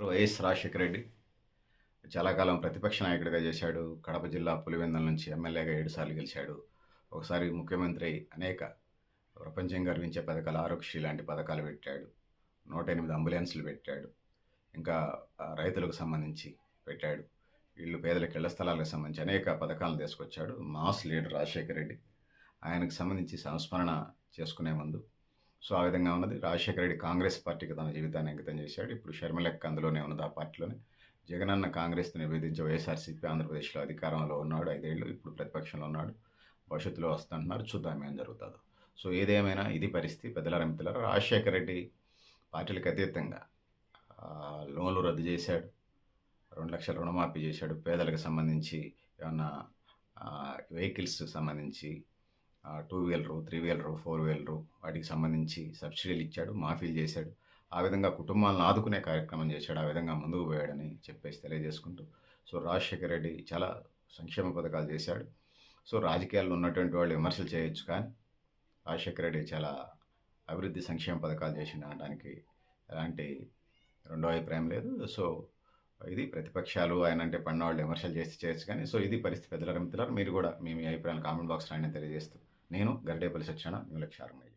YS Rajasekhara Reddy చాలా కాలం ప్రతిపక్ష నాయకుడిగా చేశాడు. కడప జిల్లా పులివెందుల నుంచి ఎమ్మెల్యేగా 7 సార్లు గెలిచాడు. ఒకసారి ముఖ్యమంత్రి అయి అనేక ప్రపంచం గర్వించే పథకాలు, ఆరోగ్యశ్రీ లాంటి పథకాలు పెట్టాడు. 108 అంబులెన్స్‌లు పెట్టాడు. ఇంకా రైతులకు సంబంధించి పెట్టాడు. పేదలకు ఇళ్ల స్థలాలకు సంబంధించి అనేక పథకాలను తీసుకొచ్చాడు. Mass leader Rajasekhara Reddy. ఆయనకు సంబంధించి సంస్మరణ చేసుకునే ముందు ఆ విధంగా ఉన్నది. రాజశేఖర రెడ్డి కాంగ్రెస్ పార్టీకి తన జీవితాన్ని అంకితం చేశాడు. ఇప్పుడు షర్మిలక్క అందులోనే ఉన్నది, ఆ పార్టీలోనే. జగనన్న కాంగ్రెస్‌ని విభజించే వైఎస్ఆర్‌సీపీ ఆంధ్రప్రదేశ్‌లో అధికారంలో ఉన్నాడు 5 ఏళ్ళు. ఇప్పుడు ప్రతిపక్షంలో ఉన్నాడు. భవిష్యత్తులో వస్తుంటున్నారు. చూద్దాం ఏం జరుగుతుందో. ఏదేమైనా ఇది పరిస్థితి. పెద్దలారా, మిత్రులారా, రాజశేఖర రెడ్డి పార్టీలకు అతీతంగా లోన్లు రద్దు చేశాడు. 2,00,000 రుణమాఫీ చేశాడు. పేదలకు సంబంధించి ఏమన్నా వెహికల్స్ సంబంధించి 2 వీలరు, 3 వీలరు, 4 వీలరు వాటికి సంబంధించి సబ్సిడీలు ఇచ్చాడు, మాఫీలు చేశాడు. ఆ విధంగా కుటుంబాలను ఆదుకునే కార్యక్రమం చేశాడు. ఆ విధంగా ముందుకు పోయాడని చెప్పేసి తెలియజేసుకుంటూ, రాజశేఖర రెడ్డి చాలా సంక్షేమ పథకాలు చేశాడు. రాజకీయాల్లో ఉన్నటువంటి వాళ్ళు విమర్శలు చేయొచ్చు, కానీ రాజశేఖర రెడ్డి చాలా అభివృద్ధి సంక్షేమ పథకాలు చేసిండు అనడానికి ఎలాంటి రెండో అభిప్రాయం లేదు. ఇది ప్రతిపక్షాలు ఆయన అంటే పడినవాళ్ళు విమర్శలు చేసి చేయొచ్చు, కానీ ఇది పరిస్థితి. పెద్దలారా, మిత్రులారా, మీరు కూడా మీ అభిప్రాయాలు కామెంట్ బాక్స్ రాయని తెలియజేస్తూ, నేను గరిడేపల్లి సత్యనారాయణ, న్యూ లక్ష్య ఆర్మీ.